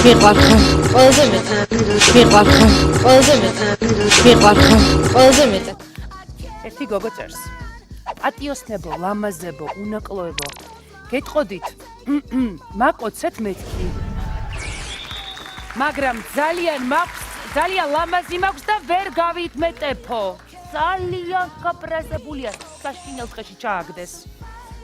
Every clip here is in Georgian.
მიყვარხარ ყველაზე მეტად მიყვარხარ ყველაზე მეტად მიყვარხარ ყველაზე მეტად ერთი გოგო წერს პატიოსნებო ლამაზებო უნაკლოებო გეტყოდით მაკოცეთ მეთქი მაგრამ ძალიან ლამაზი მაქვს და ვერ გავითმეტებო ძალიან გაპრაზებულია საშინელ დღეში ჩააგდეს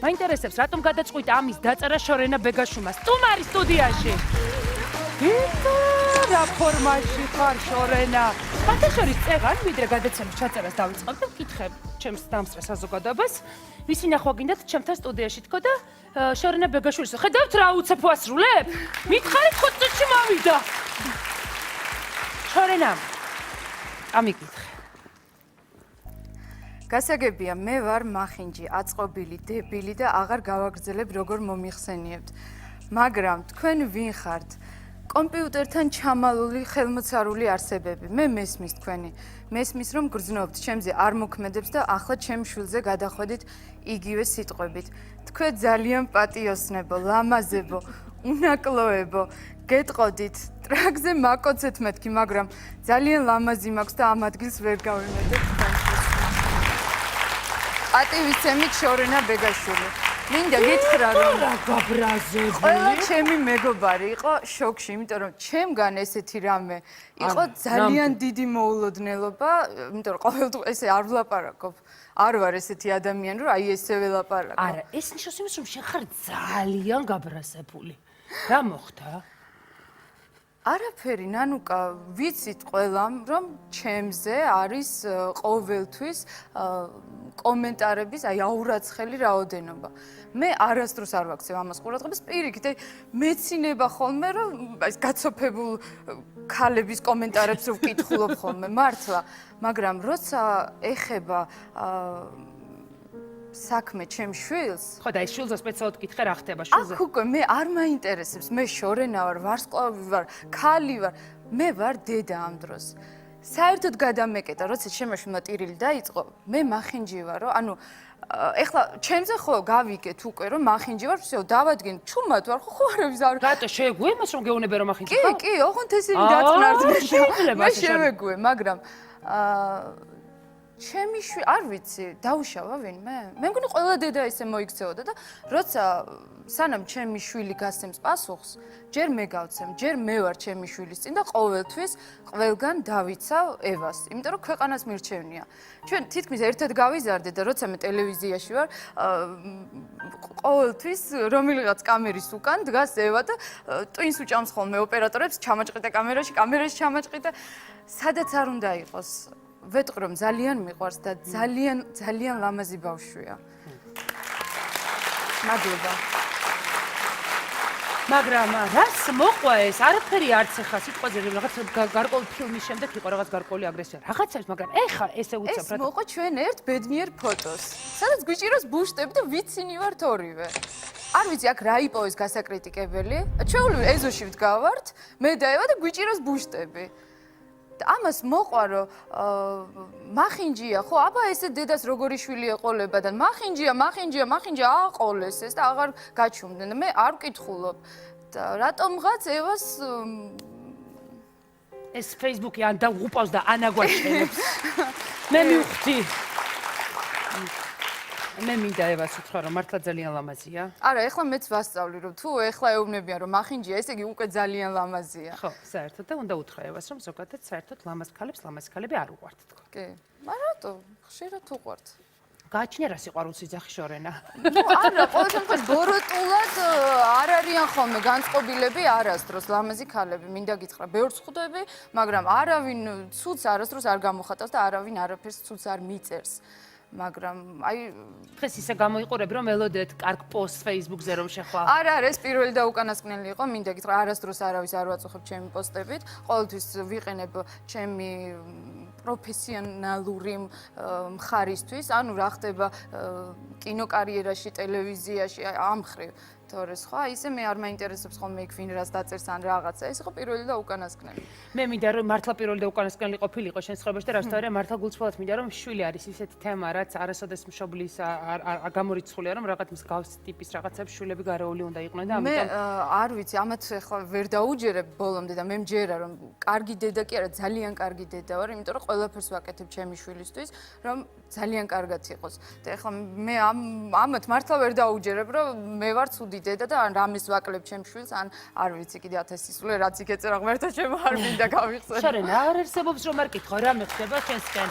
მაინტერესებს რატომ გადაწყვიტა ამის დაწერა შორენა ბეგაშუმას სტუმარი სტუდიაში რა ფორმაში ხარ შორენა ფათაშორის წეგან ვიდრე გადაცემის ჩაწერას დავიწყებ და ვკითხებ ჩემს დამსწრე საზოგადოებას ვისი ნახვა გინდათ ჩემთან სტუდიაში თქო და შორენა ბეგაშვილის ხედავთ რა უცებ ვასრულებ მითხარით 5 წუთში მოვიდა შორენა ამიკითხე გასაგებია მე ვარ მახინჯი აწყობილი დებილი და აღარ გავაგრძელებ როგორ მომიხსენიებთ მაგრამ თქვენ ვინ ხართ კომპიუტერთან ჩამალული ხელმოცარული არსებები მე მესმის თქვენი მესმის რომ გრძნობთ ჩემზე არ მოქმედებს და ახლა ჩემ შვილზე გადახვედით იგივე სიტყვებით თქვენ ძალიან პატიოსნებო ლამაზებო უნაკლოებო გეტყოდით ტრაქზე მაკოცეთ მეთქი მაგრამ ძალიან ლამაზი მაქვს და ამ ადგილს ვერ გავიმეტებ პატივისცემით შორენა ბეგაშვილი მინდა გითხრა რომ რა გაბრაზები ყველა ჩემი მეგობარი იყო შოკში იმიტომ რომ ჩემგან ესეთი რამე იყო ძალიან დიდი მოულოდნელობა იმიტომ რომ ყოველდღე ესე არ ვლაპარაკობ არ ვარ ესეთი ადამიანი რომ აი ესე ველაპარაკო არა ეს ნიშნავს იმას რომ შენ ხარ ძალიან გაბრაზებული რა მოხდა არაფერი ნანუკა ვიცით ყველამ რომ ჩემზე არის ყოველთვის კომენტარების აი აურაცხელი რაოდენობა მე არასდროს არ ვაქცევ ამას ყურადღებას პირიქით მეცინება ხოლმე რომ ეს გაცოფებულ ქალების კომენტარებს რო ვკითხულობ ხოლმე მართლა მაგრამ როცა ეხება საქმე ჩემ შვილს ხო და ეს შვილზე სპეციალურად კითხე რა ხდება შვილზე აქ უკვე მე არ მაინტერესებს მე შორენა ვარ ვარსკვლავი ვარ ქალი ვარ მე ვარ დედა ამ დროს საერთოდ გადამეკეტა როცა შემაშვილმა ტირილი დაიწყო მე მახინჯი ვარო ანუ ეხლა ჩემზე ხო გავიგეთ უკვე რომ მახინჯი ვარ всё დავადგენ ჩუმად ვარ ხო არავის არ რატო შეგვე იმას რომ გეუბნება რომ მახინჯი ხო კი ოღონდ ესენი დაწყნარდნენ მე შევეგვე მაგრამ ჩემი არ ვიცი დაუშავა ვინმე მე მგონი ყველა დედა ესე მოიქცეოდა და როცა სანამ ჩემი შვილი გასცემს პასუხს ჯერ მე გავცემ ჯერ მე ვარ ჩემი შვილის წინ და ყოველთვის ყველგან დავიცავ ევას იმიტომ რომ ქვეყანას მირჩევნია ჩვენ თითქმის ერთად გავიზარდეთ და როცა მე ტელევიზიაში ვარ ყოველთვის რომელიღაც კამერის უკან დგას ევა და ტვინს უჭამს ხოლმე ოპერატორებს ჩამაჭყიდა კამერაში ჩამაჭყიდა სადაც არ უნდა იყოს ვეტყვი რომ ძალიან მიყვარს და ძალიან ლამაზი ბავშვია. მადლობა. მაგრამ რას მოყვა ეს? არაფერი არც ეხა სიტყვაზე რაღაც გარკვეული ფილმის შემდეგ იყო რაღაც გარკვეული აგრესია. რაღაც არის, მაგრამ ეხა ესე უცებ რა. ეს მოყვა ჩვენ ერთ ბედნიერ ფოტოს. სადაც გვიჭიროს ბუშტები და ვიცინი ვართ ორივე. არ ვიცი აქ რა იპოვეს გასაკრიტიკებელი. ჩვეულებრივ ეზოში ვდგავართ, მე და ევა და გვიჭიროს ბუშტები. ამას მოყვა რომ მახინჯია ხო აბა ესე დედას როგორი შვილი ეყოლება და მახინჯია აყოლეს ეს და აღარ გაჩუმდნენ და მე არ ვკითხულობ და რატომღაც ევას ეს Facebook-ი ან დაუყავს და ანაგვაჩენებს მე მივხვდი მე მინდა ევას უთხრა რომ მართლა ძალიან ლამაზია. არა, ეხლა მეც ვასწავლი რომ თუ ეხლა ეუბნებიან რომ მახინჯია, ესე იგი უკვე ძალიან ლამაზია. ხო, საერთოდ და უნდა უთხრა ევას რომ ზოგადად საერთოდ ლამაზ ქალები არ უყვართ თქო. კი. მაგრამ რატო? ხშირად უყვართ. გააჩნია რა სიყვარულს იძახი შორენა. ნუ არა, ყოველ შემთხვევაში ბოროტულად არ არიან ხოლმე განწყობილები არასდროს ლამაზი ქალები. მინდა გითხრა, ბევრს ხვდები, მაგრამ არავინ ცუც არასდროს არ გამოხატავს და არავინ არაფერს ცუც არ მიწერს. მაგრამ აი დღეს ისე გამოიყურებ რომ ელოდეთ კარგ პოსტს Facebook-ზე რომ შეხვა. არა, ეს პირველი და უკანასკნელი იყო, მინდა გითხრა, არასდროს არავის არ ვაწუხებ ჩემი პოსტებით. ყოველთვის ვიყენებ ჩემი პროფესიონალური მხარისთვის, ანუ რა ხდება კინოკარიერაში, ტელევიზიაში, ამ მხრივ. თორე სხვა, ისე მე არ მაინტერესებს ხოლმე იქ ვინ რას დაწერს ან რაღაცა. ეს იყო პირველი და უკანასკნელი. მე მინდა რომ მართლა პირველი და უკანასკნელი ყოფილიყო შენ ცხოვრებაში და რა ვთქვი, მართლა გულწრფელად მინდა რომ შვილი არის ისეთი თემა, რაც არასოდეს მშობლის არ გამორიცხულია, რომ რაღაც მსგავს ტიპის რაღაცებს შვილები გარეული უნდა იყვნენ და ამიტომ მე არ ვიცი, ამათ ახლა ვერ დაუჯერებ ბოლომდე და მე მჯერა რომ კარგი დედა კი არა, ძალიან კარგი დედა ვარ, იმიტომ რომ ყველაფერს ვაკეთებ ჩემი შვილისთვის, რომ ძალიან კარგად იყოს. და ახლა მე ამათ მართლა ვერ დაუჯერებ, რომ მე ვარ ცუდი დედა და რამის ვაკლებ ჩემ შვილს, ან არ ვიცი კიდე 1000 სისულე რაც იქ ეწერა ღმერთო ჩემო არ მინდა გავიხსენო. შორენა არ არსებობს რომ არ კითხო, რა მეხდება შენსკენ?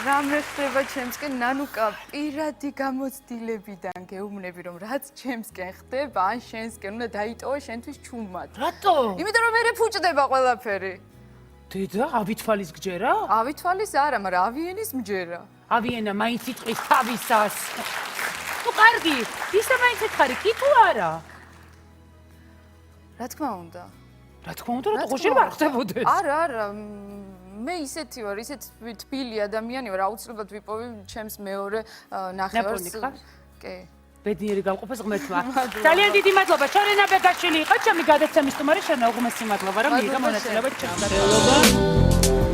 რა მეხდება ჩემსკენ, ნანუკა, პირადი გამოცდილებიდან გეუბნები რომ რაც ჩემსკენ ხდება, ან შენსკენ უნდა დაიტოვო შენთვის ჩუმად. რატო? იმიტომ რომ მე ფუჭდება ყველაფერი. დედა, ავითვალის გჯერა? ავითვალის არა, მაგრამ ავიენის მჯერა. ავიენა მაინც იტყვის თავისას. თუ კარგი, ისა მაინც ეთხარი, კი თუ არა? რა თქმა უნდა. რა თქმა უნდა, რატო ხოშერ არ ხდებოდეს? არა, მე ისეთი ვარ, ისეთ თბილი ადამიანი ვარ, აუცილებლად ვიპოვე ჩემს მეორე ნახევარს. ნაპოლი ხარ? კი. ბედნიერი გავყოფას ღმერთმა. ძალიან დიდი მადლობა. შორენა ბეგაშვილი იყო ჩემი გადაცემის სტუმარი, შენ უღმესი მადლობა, რომ მიიღო მონაწილეობა ჩემსადელობა.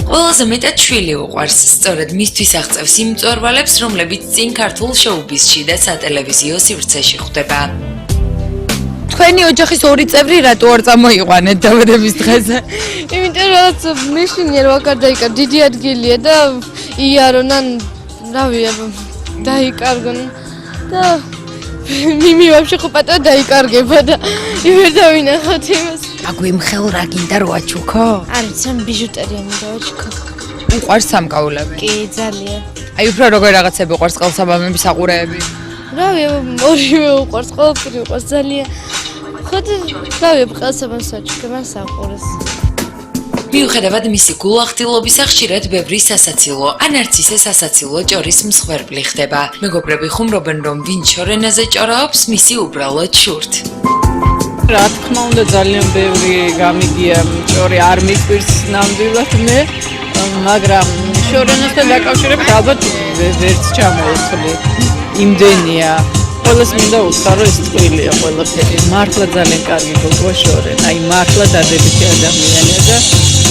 ყველაზე მეტად შვილი უყვარს, სწორედ მისთვის აღწევს იმ მწვერვალებს, რომლებიც წინ ქართულ შოუ-ბიზში და სატელევიზიო სივრცეში ხვდება. თქვენი ოჯახის ორი წევრი რატო არ წამოიყვანეთ დაბადების დღეზე? იმიტომ რომ მეშინიერ ვაკარდაიკარ დიდი ადგილია და იარონან რავია დაიკარგონ და მიმი ვაფშე ხო პატარა დაიკარგება და ვერ დავინახოთ იმას. აგვიმხელ რა გინდა რო აჩუქო? არ ვიცი, ბიჟუტერია მინდა ვაჩქო. უყვარს სამკაულები? კი, ძალიან. აი უფრო როგორ რაღაცები უყვარს ყელსაბამების აყურეები? რავია, ორივე უყვარს, ყველაფერი უყვარს ძალიან. ხოდი რავია, ყელსაბამს ვაჩქება საყურეს. მიუხედავად მისი გულახდილობისა, ხშირად ბევრი სასაცილო ან არც ისე სასაცილო ჭორის მსხვერპლი ხდება. მეგობრები ხუმრობენ, რომ ვინ შორენაზე ჭორაობს, მისი უბრალოდ შურთ. რა თქმა უნდა ძალიან ბევრი გამიგია ჭორი არ მიყვირს ნამდვილად მე, მაგრამ შორენასთან დაკავშირებით ალბათ ვერც ჩამოეცვლი. იმდენია. ყველას მინდა უთხრა, ეს ტყილია ყველაფერი. მართლა ძალიან კარგი გოგოა შორენა. აი მართლა დადებითი ადამიანია და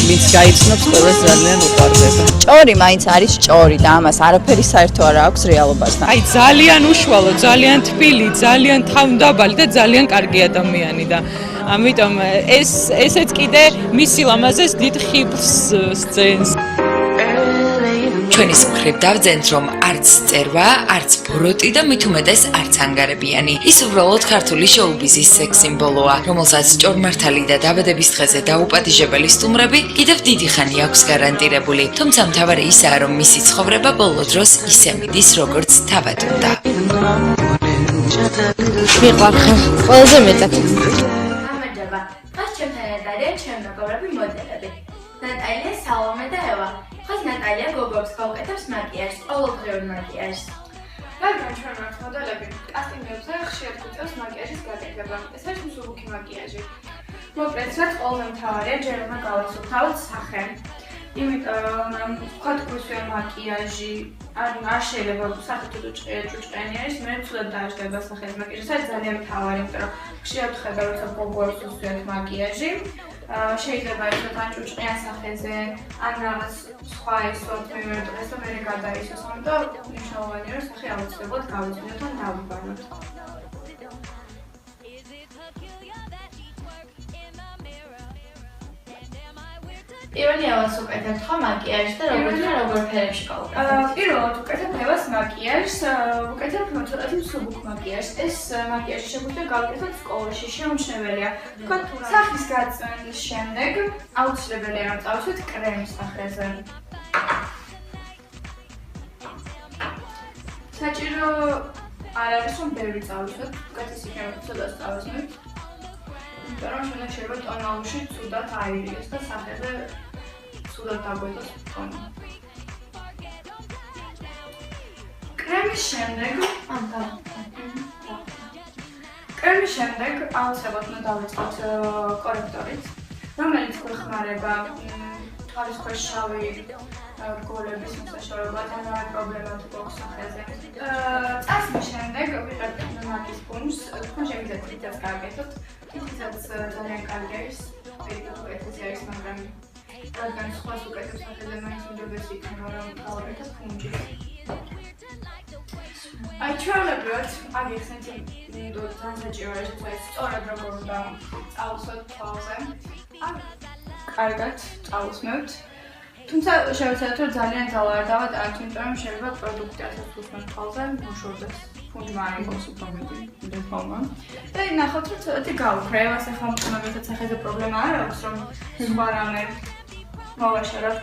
ვინც გაიცნობს, ყველას ძალიან უყვარდება. ჭორი მაინც არის ჭორი და ამას არაფერი საერთო არ აქვს რეალობასთან. აი ძალიან უშუალო, ძალიან თბილი, ძალიან თავმდაბალი და ძალიან კარგი ადამიანი და ამიტომ ესეც კიდე მისი ლამაზეს დიდ ხიბლს სცენს. ჩვენის მხრივ დავძენთ, რომ არც წერვა, არც ბოროტი და მით უმეტეს არც ანგარებიანი. ის უბრალოდ ქართული შოუ-ბიზის სექს-სიმბოლოა, რომელსაც ჭორმართალი და დაბადების დღეზე დაუპატიჟებელი სტუმრები კიდევ დიდი ხანი აქვს გარანტირებული. თუმცა მთავარი ისაა, რომ მისი ცხოვრება ბოლო დროს ისე მიდის, როგორც თავად უნდა. მიყვარხარ, ყველაზე მეტად. გამარჯობა. დღეს ჩემთან არიან ჩემი მეგობრები მოდელები. ნატალია, სალომე და ევა. ხოს ნატალია გოგოებს გავუკეთებს მაკიაჟს, ყოველდღიურ მაკიაჟს. რადგან ჩვენ ვართ მოდელები, კასტინგებზე ხშირად გვიწევს მაკიაჟის გაკეთება. ეს არის მსუბუქი მაკიაჟი. მოკლედ, რაც ყველაზე მთავარია, ჯერ უნდა გავაცნობთ სახე. იმიტომ ვთქვათ, გვისვია მაკიაჟი, არ შეიძლება სახეთო ჭუჭყიანი არის, მე ცუდად დააჭდება სახეს მაკიაჟი. ეს არის ძალიან მთავარი, იმიტომ რომ ხშირად ვხედავ, როცა გოგოებს უსვიათ მაკიაჟი. შეიძლება ისოთ ან ჭუჭყიან სახეზე, ან რაღაც სხვა ისოთ მივერტყეს და მე გადაისოს, ამიტომ მნიშვნელოვანია, რომ სახე აუცილებლად გავიწმინოთ ან დავიბანოთ. პირველი ავას უკეთებ ხო მაკიაჟს და როგორ ფერებში გავუკეთებ? პირველად უკეთებ ევას მაკიაჟს, უკეთებ ცოტათი მსუბუქ მაკიაჟს. ეს მაკიაჟი შეგვიძლია გავუკეთოთ სკოლაში, შეუმჩნეველია. თქვა სახის გაწმენდის შემდეგ აუცილებელია რომ წავისვით კრემის სახეზე. საჭირო არ არის რომ ბევრი წავისვით, უკეთეს იქნება ცოტა წავისვით. იმიტომ რომ შემდეგ შეიძლება ტონალში ცუდად აირიოს და სახეზე ცუდად დაგვეწოს ტონი. კრემის შემდეგ აუცილებლად უნდა დავიწყოთ კორექტორით, რომელიც გვეხმარება თვალის ქვეშ შავი რგოლების მოსაშორებლად ან რა პრობლემა თუ გვაქვს სახეზე. წასვლის შემდეგ ვიღებთ მაგის პუნშს, თქვენ შეგიძლიათ თითქოს გააკეთოთ. თითქოსაც ძალიან კარგი არის, ეთიცი არის, მაგრამ რადგან სხვას უკეთებს სახეზე მაინც უდრებესი იქნება, რომ გავაკეთოთ პუნჯი. აი ჩვეულებრივად აგიხსნით ძალიან საჭირო არის სწორად როგორ უნდა წავუსვათ თვალზე. კარგად წავუსმევთ. თუმცა შევეცადოთ რომ ძალიან ძალა არ დავატანოთ, იმიტომ რომ შეიძლება პროდუქტი ასეც უსმენთ თვალზე, მოშორდეს. ფუნჯმა არ იყოს უფრო მეტი დეფორმა. და ნახოთ რომ ცოტათი გავუქრევ, ასე ხომ მაგალითად სახეზე პრობლემა არ აქვს, რომ სხვა რამე მოვაშოროთ.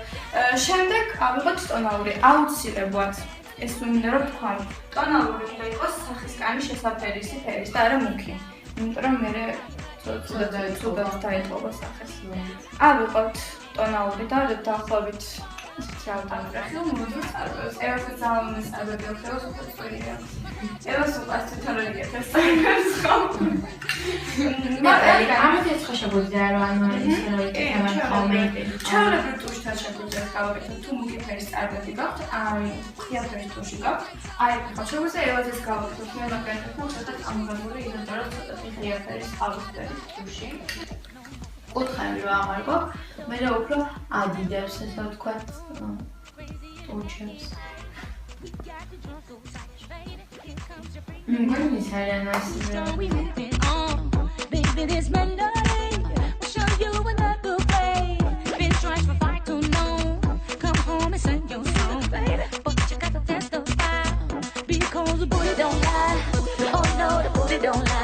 შემდეგ ავიღოთ ტონალური აუცილებლად. ეს უნდა რომ თქვენ ტონალური უნდა იყოს სახისკანი შესაფერისი ფერის და არა მუქი. იმიტომ რომ მე ცუდად დაიწყობა სახეს. ავიღოთ ტონალური და დაახლოებით ჩავტანრახილ მოდის არბებს. ევას ძალიან ადვილი ხეოს უფრო სწორია. ევას უყას თვითონ იგებს საერთოდ ხო? ამით ხო შეგვიძლია რომ ანუ ის რომ იქნება ხოლმე. ჩავრებთ თუშთან შეგვიძლია გავაკეთოთ თუ მუქი ფერის წარბები გაქვთ, აი ღია ფერის თუში გაქვთ. აი ხო შეგვიძლია ევაზეს გავაკეთოთ. მე მაგალითად ცოტა ამგვარული იმიტომ რომ ცოტა ღია ფერის ავსტერი თუში. კუთხემი რო აღარ გვაქვს, მე უფრო ადიდებს ესე ვთქვათ ტუჩებს. მგონი ძალიან ასია. Baby, this melody will show you another way. Been trying to fight too long. Come home and sing your song, baby. But you gotta testify because the booty don't lie. Oh no, the booty don't lie.